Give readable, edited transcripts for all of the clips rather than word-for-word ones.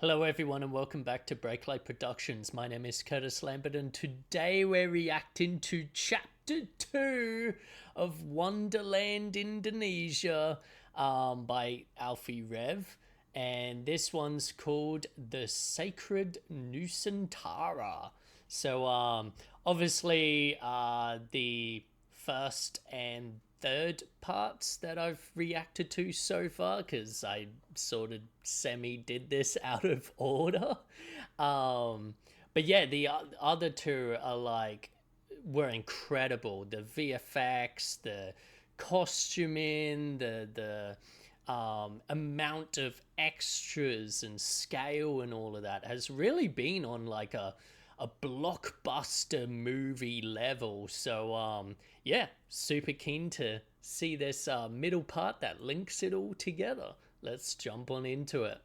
Hello everyone and welcome back to Breaklight Productions. My name is Curtis Lambert and today we're reacting to Chapter 2 of Wonderland Indonesia by ALFFY REV. And this one's called The Sacred Nusantara. So obviously the first and third parts that I've reacted to so far, because I sort of semi did this out of order. But yeah, the other two are were incredible. The VFX, the costuming, the amount of extras and scale and all of that has really been on like a blockbuster movie level. So yeah, super keen to see this middle part that links it all together. Let's jump on into it.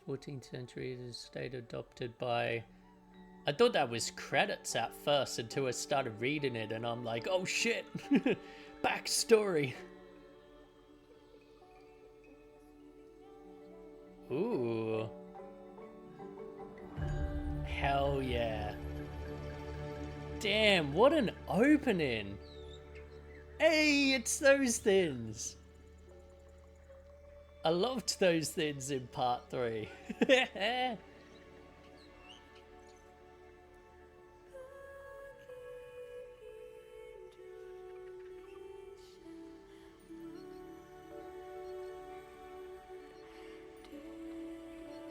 '14th century is a state adopted by... I thought that was credits at first until I started reading it and I'm like, oh shit, backstory. Ooh. Hell yeah. Damn, what an opening. Hey, it's those things. I loved those things in part 3.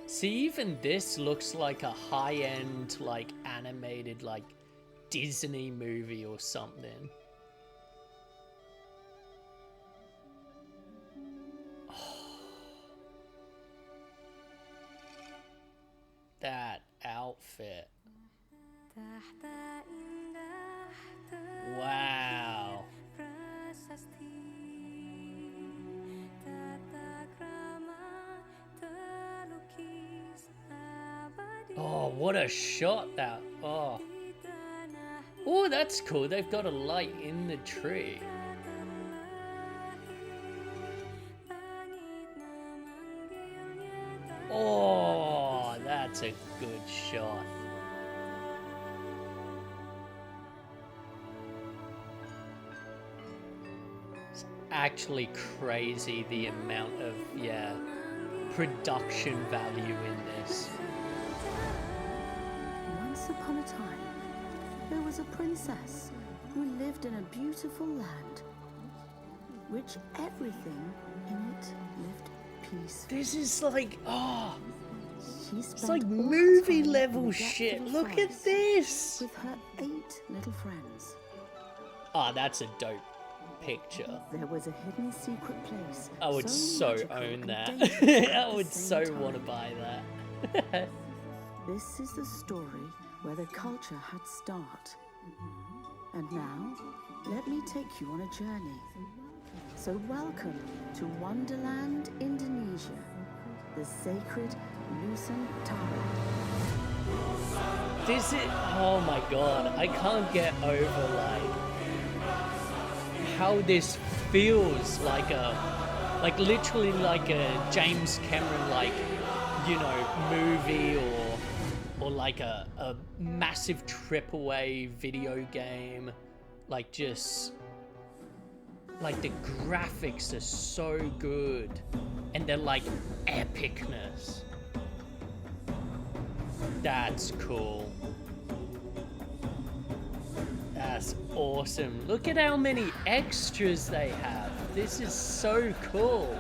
See, even this looks like a high-end, like, animated, like, Disney movie or something. Oh. That outfit. Wow. Oh, what a shot that... Oh. Oh, that's cool. They've got a light in the tree. Oh, that's a good shot. It's actually crazy the amount of, yeah, production value in this. Once upon a time, there was a princess who lived in a beautiful land, which everything in it lived peacefully. This is like, oh, It's like movie level shit. Look at this. With her 8 little friends. Ah, that's a dope picture. There was a hidden secret place. I would so own that. I would so want to buy that. This is the story where the culture had start. And now, let me take you on a journey. So welcome to Wonderland Indonesia, the Sacred Nusantara. This is, oh my god, I can't get over like how this feels like literally like a James Cameron, like, you know, movie or like a massive AAA video game. Like, just like the graphics are so good and they're like epicness. That's cool. That's awesome. Look at how many extras they have. This is so cool.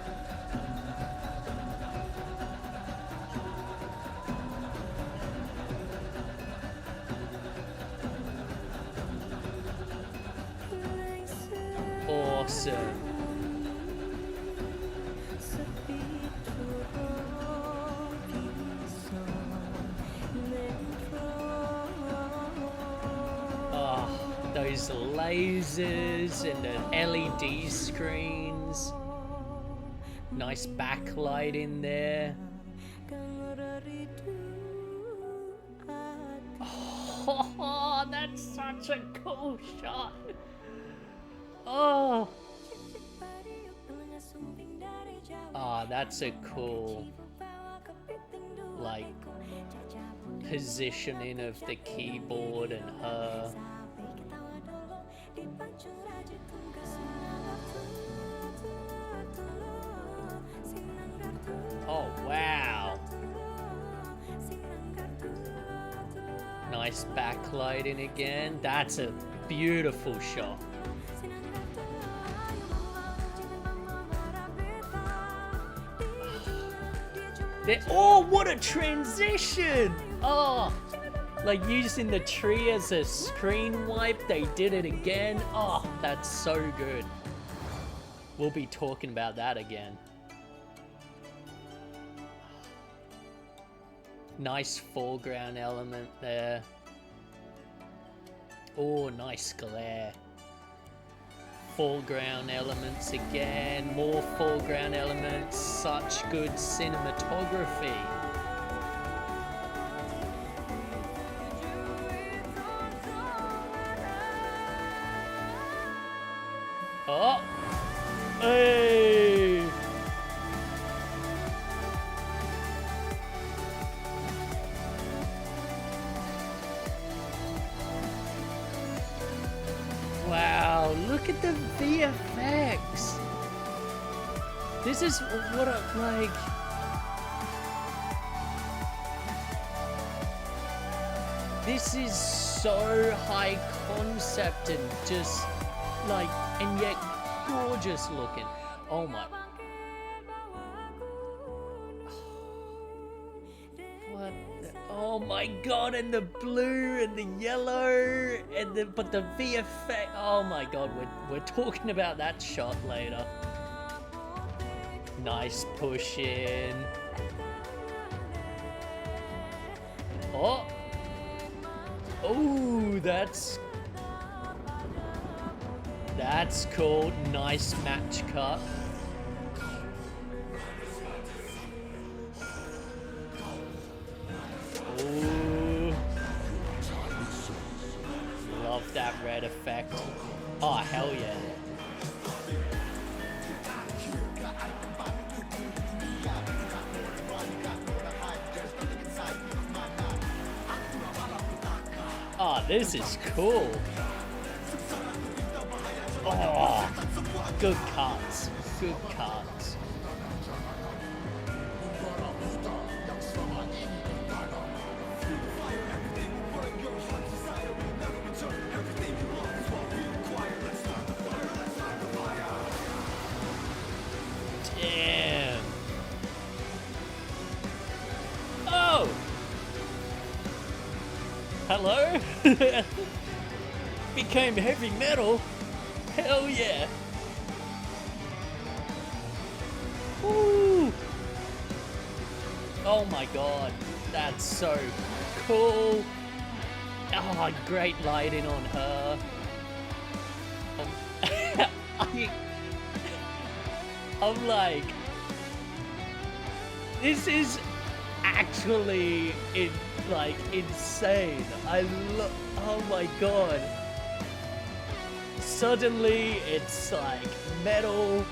Awesome. Oh, those lasers and the LED screens. Nice backlight in there. Oh. Oh, that's such a cool shot. Oh. Oh, that's a cool, like, positioning of the keyboard and her. Oh, wow. Nice backlighting again. That's a beautiful shot. Oh, what a transition! Oh, like using the tree as a screen wipe. They did it again. Oh, that's so good. We'll be talking about that again. Nice foreground element there. Oh, nice glare. Foreground elements again. More foreground elements. Such good cinematography. Oh! Hey! Wow, look at the VFX. This is what I like. This is so high concept and just like, and yet gorgeous looking. Oh my. What the, oh my god, and the blue and the yellow and the, but the VFX, oh my god, we're talking about that shot later. Nice push in. Oh. Oh, that's cool. Nice match cut. Ooh. Love that red effect. Oh, hell yeah. Oh, this is cool. Oh, good cuts. Good cuts. Damn. Oh! Hello? Became heavy metal? Hell yeah. Woo! Oh my god, that's so cool. Oh, great lighting on her. I'm like, this is actually insane. Oh my god. Suddenly it's like metal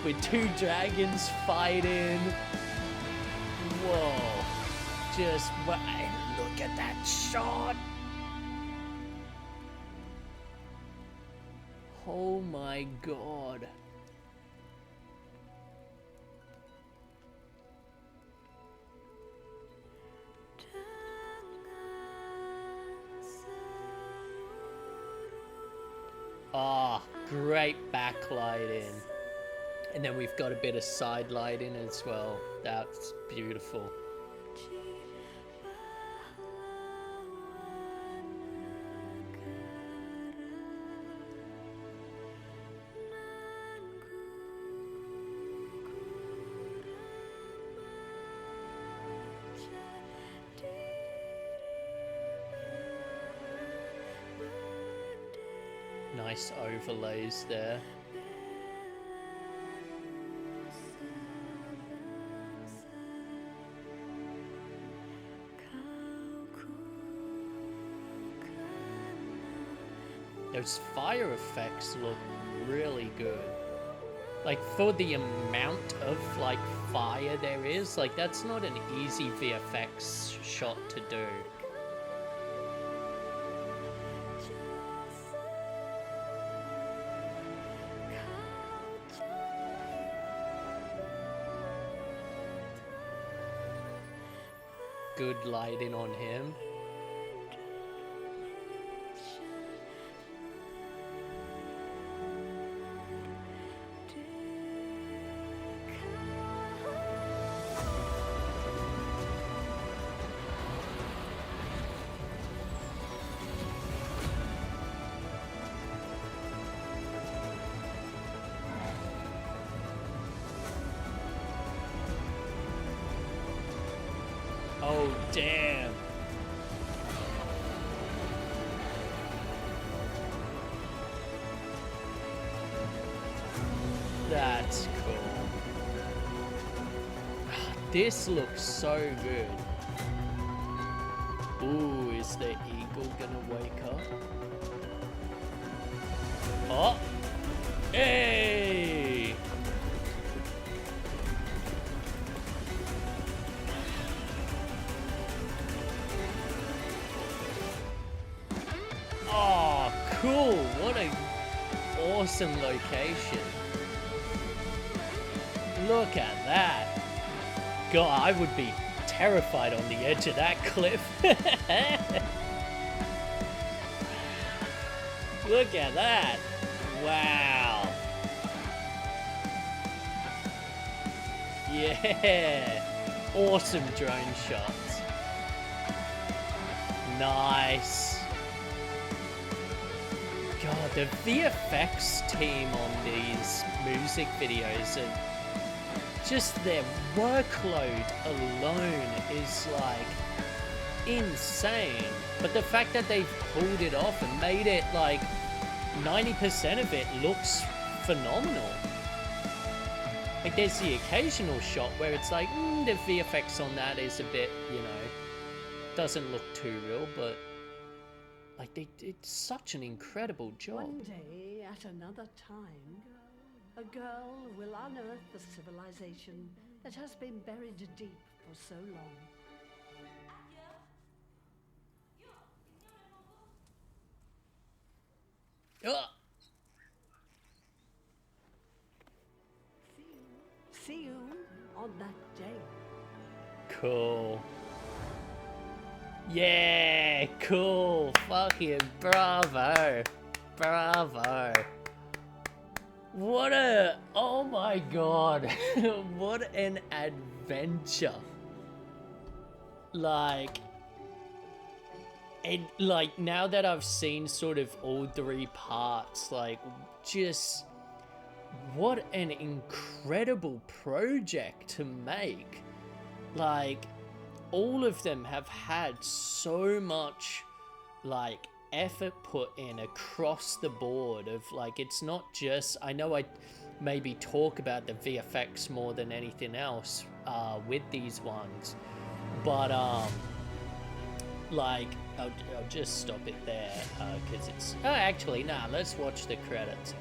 with two dragons fighting. Whoa. Just look at that shot. Oh my god. Ah, great backlighting. And then we've got a bit of side lighting as well. That's beautiful. Nice overlays there. Those fire effects look really good. Like, for the amount of, like, fire there is, like, that's not an easy VFX shot to do. Good lighting on him. Oh, damn. That's cool. This looks so good. Ooh, is the eagle gonna wake up? Oh! Hey! Oh, cool! What a awesome location. Look at that. God, I would be terrified on the edge of that cliff. Look at that. Wow. Yeah. Awesome drone shots. Nice. God, the VFX team on these music videos are just their workload alone is like insane. But the fact that they've pulled it off and made it like 90% of it looks phenomenal. Like there's the occasional shot where it's like, the VFX on that is a bit, you know, doesn't look too real, but like it's such an incredible job. One day, at another time, a girl will unearth the civilization that has been buried deep for so long. See you on that day. Cool. Yeah, cool. Fucking bravo. Bravo. What a, oh my god. What an adventure. Like, and like now that I've seen sort of all three parts, like just what an incredible project to make. Like, all of them have had so much like effort put in across the board of like, it's not just, I know I maybe talk about the VFX more than anything else with these ones, but like I'll just stop it there because it's, oh actually nah, let's watch the credits.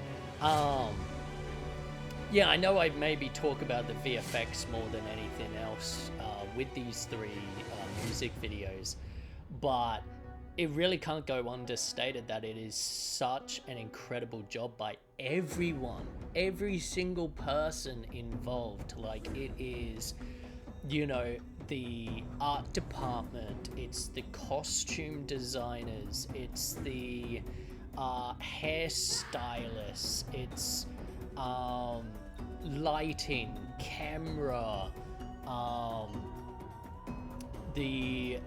Yeah, I know I maybe talk about the VFX more than anything else with these three music videos, but it really can't go understated that it is such an incredible job by everyone, every single person involved. Like, it is, you know, the art department, it's the costume designers, it's the hairstylists, it's lighting, camera, the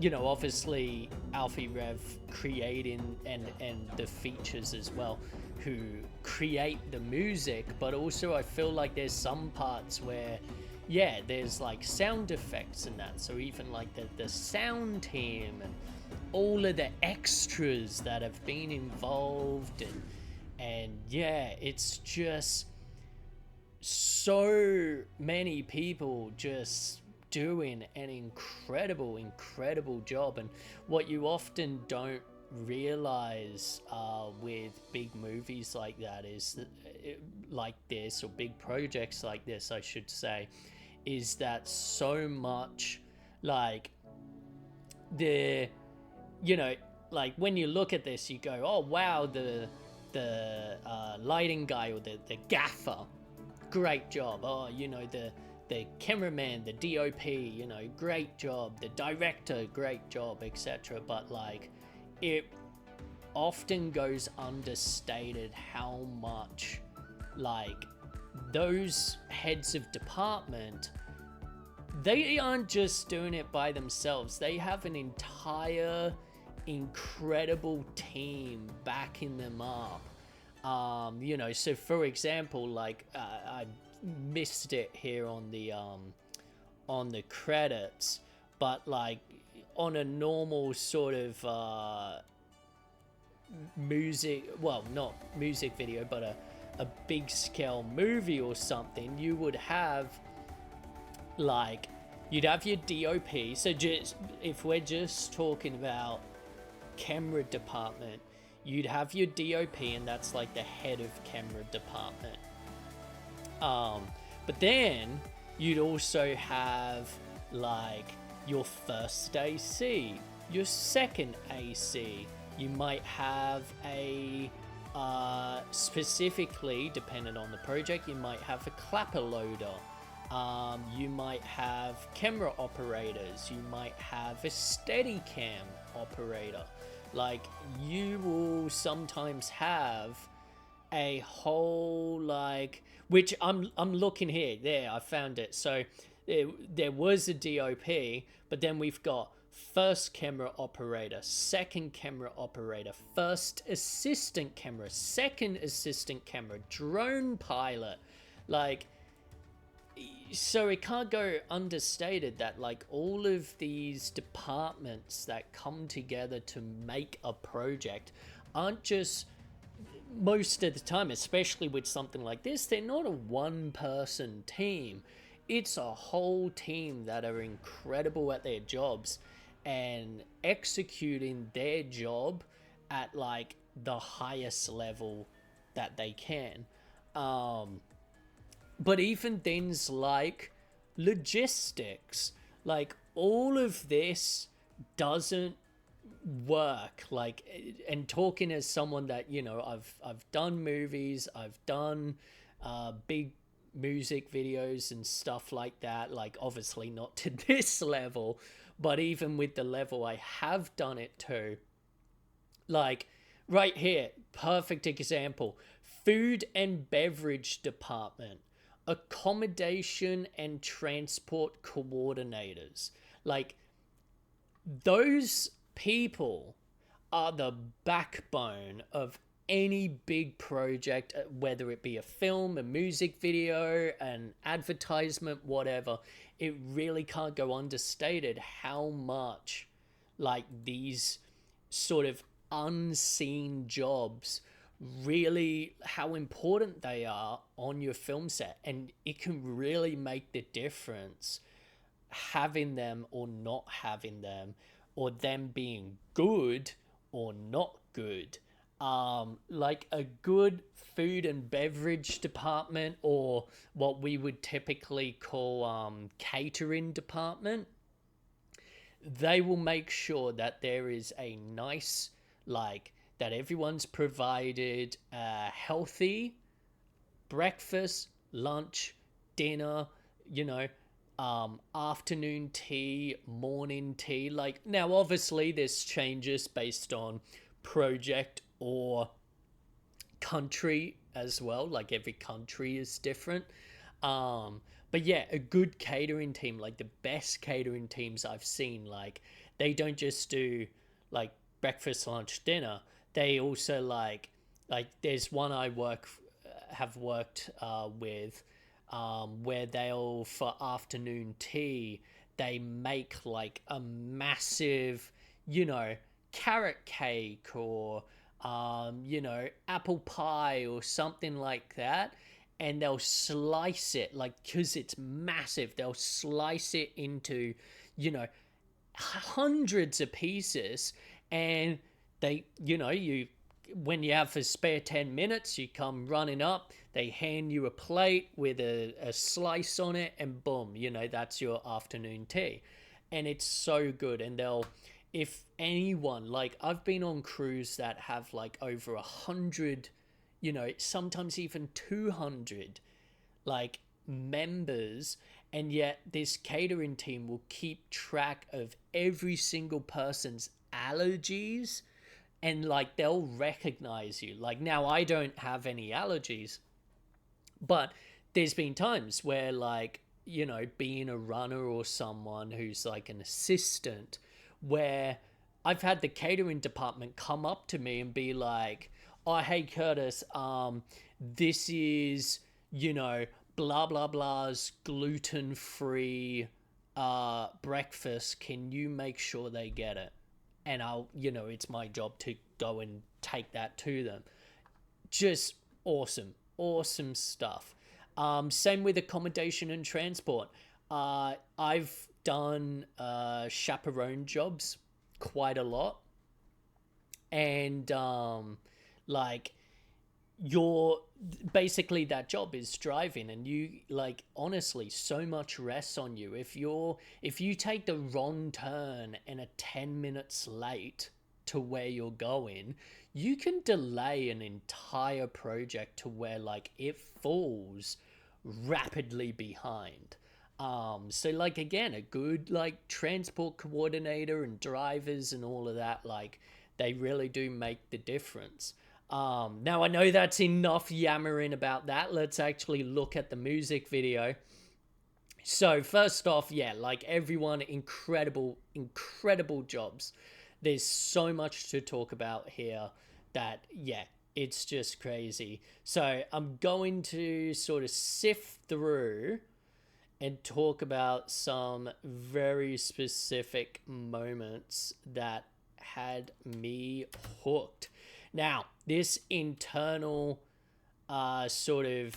you know, obviously ALFFY REV creating and the features as well, who create the music, but also I feel like there's some parts where, yeah, there's like sound effects and that, so even like the sound team and all of the extras that have been involved, and yeah, it's just so many people just doing an incredible job. And what you often don't realize with big movies like that is that, like this, or big projects like this, I should say, is that so much, like, the, you know, like when you look at this, you go, oh wow, the lighting guy, or the gaffer, great job. Oh, you know, the cameraman, the DOP, you know, great job. The director, great job, etc. But like, it often goes understated how much, like, those heads of department, they aren't just doing it by themselves. They have an entire incredible team backing them up. You know, so for example, like, I missed it here on the credits, but like on a normal sort of music, well, not music video, but a big scale movie or something, you would have, like, you'd have your DOP. So just, if we're just talking about camera department, you'd have your DOP, and that's like the head of camera department. But then you'd also have like your first AC, your second AC. You might have a specifically, depending on the project, you might have a clapper loader. You might have camera operators. You might have a steady cam operator. Like, you will sometimes have a whole, like, which I'm looking here. There, I found it. So there was a DOP, but then we've got first camera operator, second camera operator, first assistant camera, second assistant camera, drone pilot. Like, so it can't go understated that, like, all of these departments that come together to make a project aren't just, most of the time, especially with something like this, they're not a one-person team. It's a whole team that are incredible at their jobs and executing their job at, like, the highest level that they can. But even things like logistics, like, all of this doesn't work. Like, and talking as someone that, you know, I've done movies, I've done big music videos and stuff like that, like, obviously not to this level, but even with the level I have done it to, like, right here, perfect example, food and beverage department, accommodation and transport coordinators. Like, those people are the backbone of any big project, whether it be a film, a music video, an advertisement, whatever. It really can't go understated how much, like, these sort of unseen jobs, really, how important they are on your film set. And it can really make the difference having them or not having them, or them being good or not good. Like, a good food and beverage department, or what we would typically call catering department, they will make sure that there is a nice, like, that everyone's provided healthy breakfast, lunch, dinner, you know, afternoon tea, morning tea. Like, now obviously this changes based on project or country as well. Like, every country is different. But yeah, a good catering team, like the best catering teams I've seen, like, they don't just do like breakfast, lunch, dinner. They also like there's one I have worked with, where they'll, for afternoon tea, they make like a massive, you know, carrot cake, or you know, apple pie or something like that, and they'll slice it, like, because it's massive, they'll slice it into, you know, hundreds of pieces, and they, when you have a spare 10 minutes, you come running up, they hand you a plate with a slice on it, and boom, that's your afternoon tea. And it's so good. And if anyone, like, I've been on crews that have like over 100, sometimes even 200 like members, and yet this catering team will keep track of every single person's allergies, and like they'll recognize you. Like, now I don't have any allergies, but there's been times where, like, being a runner or someone who's like an assistant, where I've had the catering department come up to me and be like, "Oh, hey Curtis, this is, blah blah blah's gluten-free breakfast. Can you make sure they get it?" And I'll, it's my job to go and take that to them. Just awesome stuff. Same with accommodation and transport. I've done chaperone jobs quite a lot, and like, you're basically, that job is driving, and you, like, honestly, so much rests on you. If you take the wrong turn and are 10 minutes late to where you're going, you can delay an entire project to where, like, it falls rapidly behind. So, like, again, a good, like, transport coordinator and drivers and all of that, like, they really do make the difference. Now, I know that's enough yammering about that. Let's actually look at the music video. So first off, yeah, like, everyone, incredible jobs. There's so much to talk about here that, yeah, it's just crazy. So I'm going to sort of sift through and talk about some very specific moments that had me hooked. Now, this internal sort of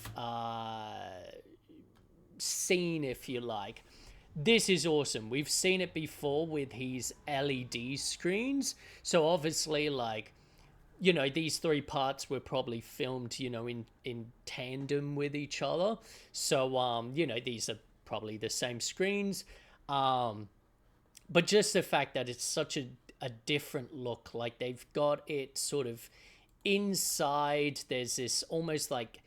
scene, if you like, this is awesome. We've seen it before with his LED screens. So obviously, like, these three parts were probably filmed, in tandem with each other. So, these are probably the same screens. But just the fact that it's such a different look, like, they've got it sort of inside, there's this almost like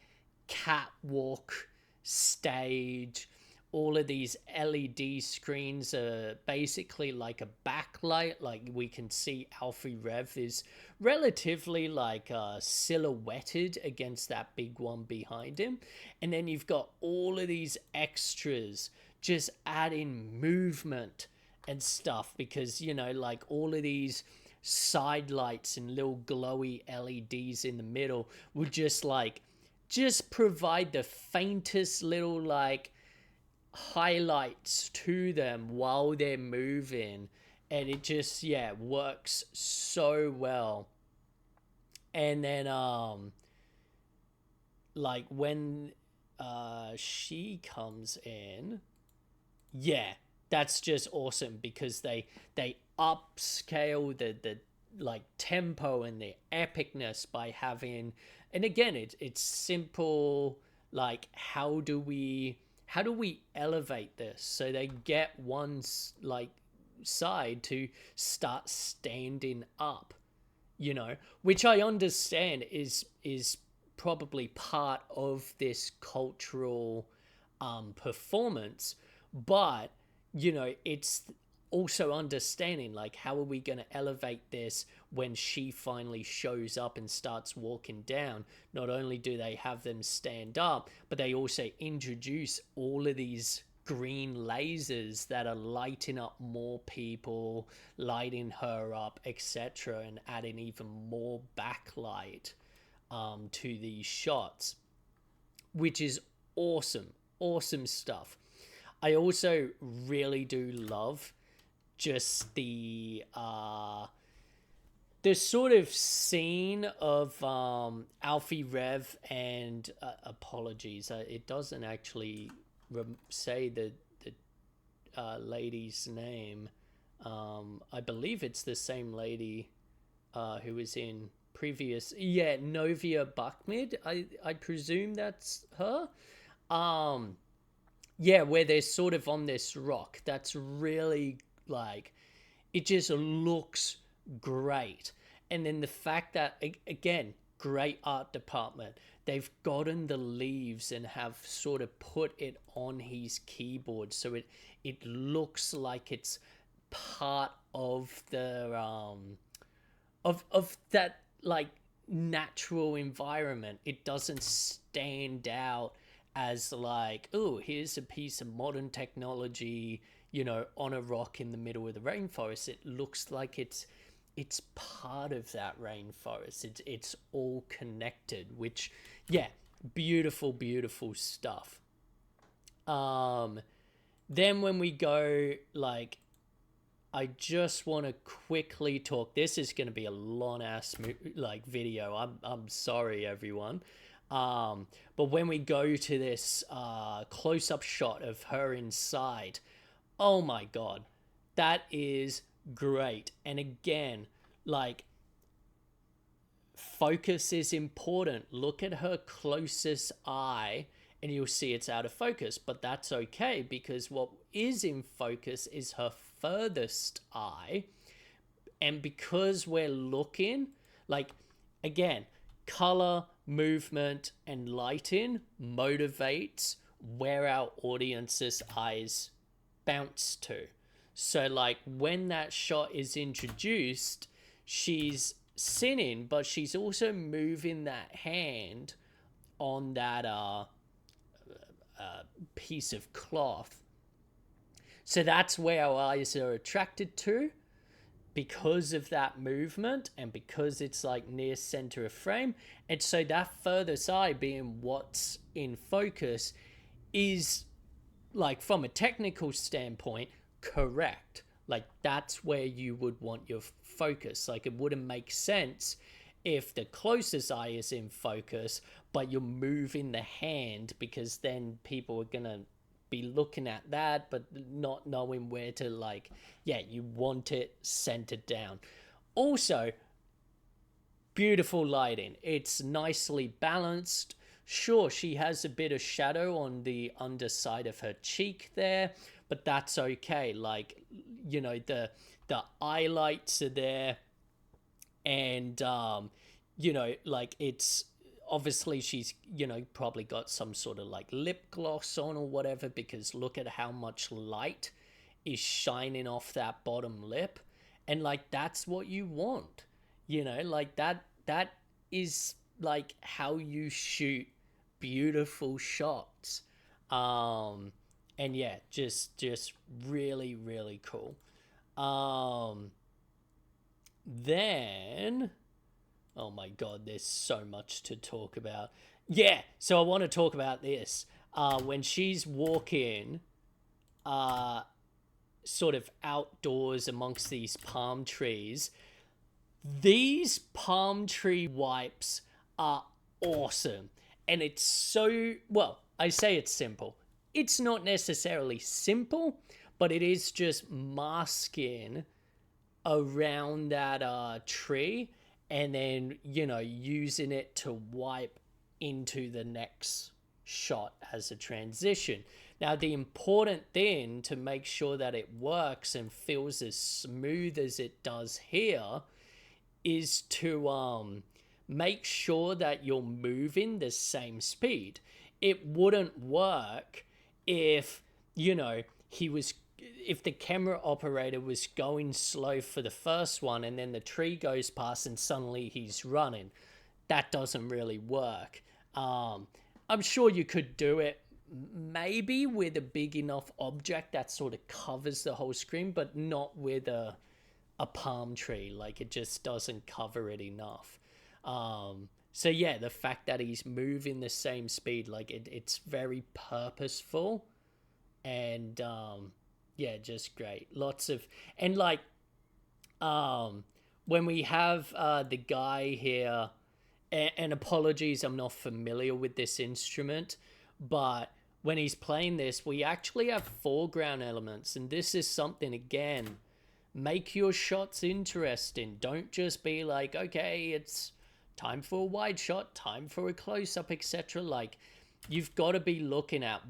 catwalk stage. All of these LED screens are basically like a backlight. Like, we can see ALFFY REV is relatively like silhouetted against that big one behind him. And then you've got all of these extras just adding movement and stuff, because, like, all of these side lights and little glowy LEDs in the middle would just provide the faintest little, like, highlights to them while they're moving, and it just, yeah, works so well. And then like, when she comes in, yeah, that's just awesome, because they upscale the like tempo and the epicness by having, and again, it's simple, like, how do we elevate this so they get one, like, side to start standing up, which I understand is probably part of this cultural performance, but, it's also understanding, like, how are we going to elevate this when she finally shows up and starts walking down? Not only do they have them stand up, but they also introduce all of these green lasers that are lighting up more people, lighting her up, etc., and adding even more backlight to these shots, which is awesome stuff. I also really do love just the sort of scene of ALFFY REV and apologies, it doesn't actually say the lady's name. I believe it's the same lady who was in previous, yeah, Novia Buckmid. I presume that's her. Yeah, where they're sort of on this rock. That's really like, it just looks great. And then the fact that, again, great art department. They've gotten the leaves and have sort of put it on his keyboard, so it looks like it's part of the of that like natural environment. It doesn't stand out as like, oh, here's a piece of modern technology, on a rock in the middle of the rainforest. It looks like it's part of that rainforest. It's all connected, which, yeah, beautiful, beautiful stuff. Then when we go, like, I just want to quickly talk. This is going to be a long ass like video. I'm sorry, everyone. But when we go to this close up shot of her inside, oh my god, that is great. And again, like, focus is important. Look at her closest eye and you'll see it's out of focus, but that's okay, because what is in focus is her furthest eye. And because we're looking, like, again, color, movement, and lighting motivates where our audience's eyes bounce to. So, like, when that shot is introduced, she's singing, but she's also moving that hand on that piece of cloth. So that's where our eyes are attracted to, because of that movement and because it's like near center of frame. And so that furthest eye being what's in focus is, like, from a technical standpoint, correct. Like, that's where you would want your focus. Like, it wouldn't make sense if the closest eye is in focus but you're moving the hand, because then people are gonna be looking at that but not knowing where to, like, yeah, you want it centered down. Also, beautiful lighting. It's nicely balanced. Sure, she has a bit of shadow on the underside of her cheek there, but that's okay. Like, the highlights are there, and like, it's obviously she's probably got some sort of like lip gloss on or whatever, because look at how much light is shining off that bottom lip. And like, that's what you want, like that is like how you shoot beautiful shots. And yeah, just really, really cool. Then, oh my god, there's so much to talk about. Yeah, so I want to talk about this. When she's walking sort of outdoors amongst these palm trees, these palm tree wipes are awesome. And it's so, well, I say it's simple. It's not necessarily simple, but it is just masking around that tree, and then using it to wipe into the next shot as a transition. Now, the important thing to make sure that it works and feels as smooth as it does here is to make sure that you're moving the same speed. It wouldn't work if if the camera operator was going slow for the first one and then the tree goes past and suddenly he's running. That doesn't really work. I'm sure you could do it maybe with a big enough object that sort of covers the whole screen, but not with a palm tree. Like, it just doesn't cover it enough. So yeah, the fact that he's moving the same speed, like, it's very purposeful, and yeah, just great. Lots of, and like, when we have the guy here, and apologies, I'm not familiar with this instrument, but when he's playing this, we actually have foreground elements, and this is something, again, make your shots interesting. Don't just be like, okay, it's time for a wide shot, time for a close-up, etc. Like, you've got to be looking at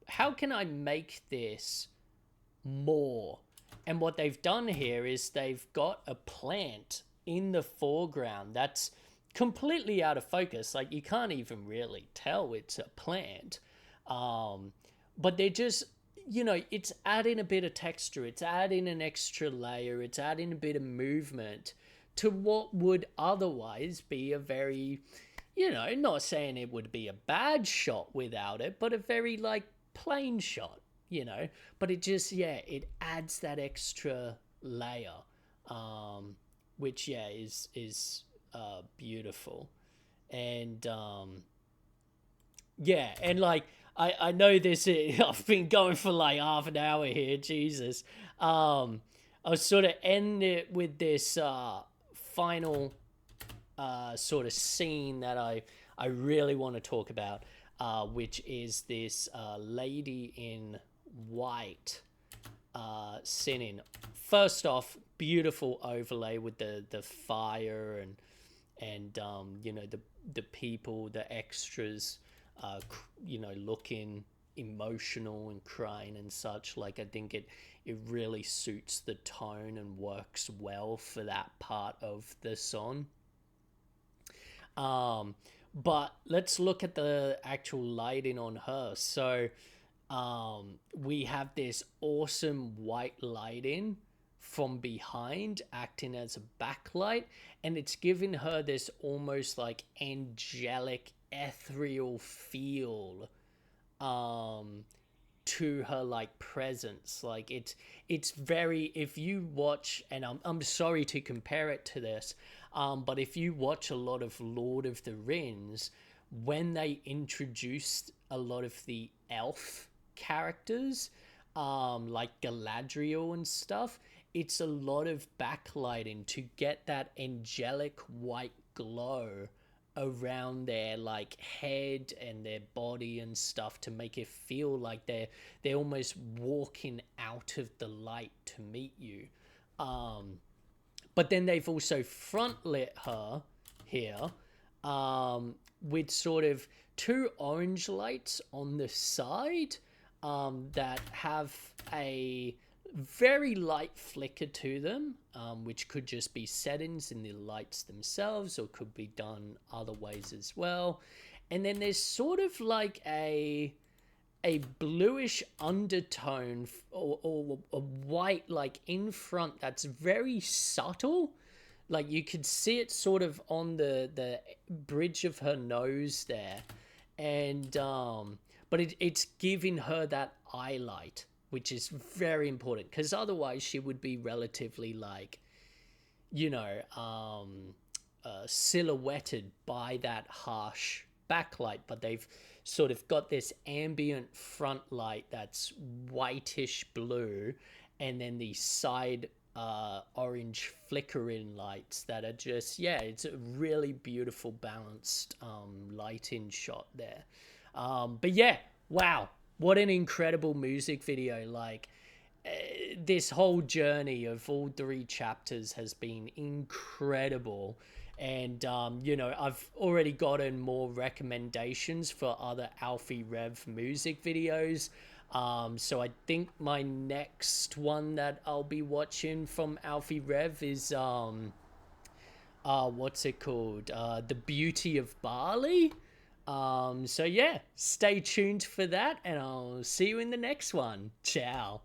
how can I make this more? And what they've done here is they've got a plant in the foreground that's completely out of focus. Like, you can't even really tell it's a plant. But they're just, it's adding a bit of texture, it's adding an extra layer, it's adding a bit of movement to what would otherwise be a very, not saying it would be a bad shot without it, but a very, like, plain shot, but it just, it adds that extra layer, which, is beautiful. And, and, like, I know this, I've been going for, like, half an hour here, Jesus. I'll sort of end it with this, final sort of scene that I really want to talk about, which is this lady in white singing. First off, beautiful overlay with the fire and the people, the extras, looking emotional and crying and such. Like, I think it really suits the tone and works well for that part of the song. But let's look at the actual lighting on her. So we have this awesome white lighting from behind acting as a backlight, and it's giving her this almost like angelic, ethereal feel to her, like, presence. Like, it's very, if you watch, and I'm sorry to compare it to this, but if you watch a lot of Lord of the Rings, when they introduced a lot of the elf characters, like Galadriel and stuff, it's a lot of backlighting to get that angelic white glow around their, like, head and their body and stuff, to make it feel like they're almost walking out of the light to meet you. But then they've also front lit her here with sort of two orange lights on the side that have a very light flicker to them, which could just be settings in the lights themselves, or could be done other ways as well. And then there's sort of like a bluish undertone or a white, like, in front, that's very subtle. Like, you could see it sort of on the bridge of her nose there. And but it's giving her that eye light, which is very important, because otherwise she would be relatively, like, silhouetted by that harsh backlight. But they've sort of got this ambient front light that's whitish blue, and then the side orange flickering lights that are just, it's a really beautiful balanced lighting shot there. But wow, what an incredible music video. Like, this whole journey of all 3 chapters has been incredible. And, I've already gotten more recommendations for other ALFFY REV music videos. So I think my next one that I'll be watching from ALFFY REV is, what's it called? The Beauty of Bali. So stay tuned for that, and I'll see you in the next one. Ciao.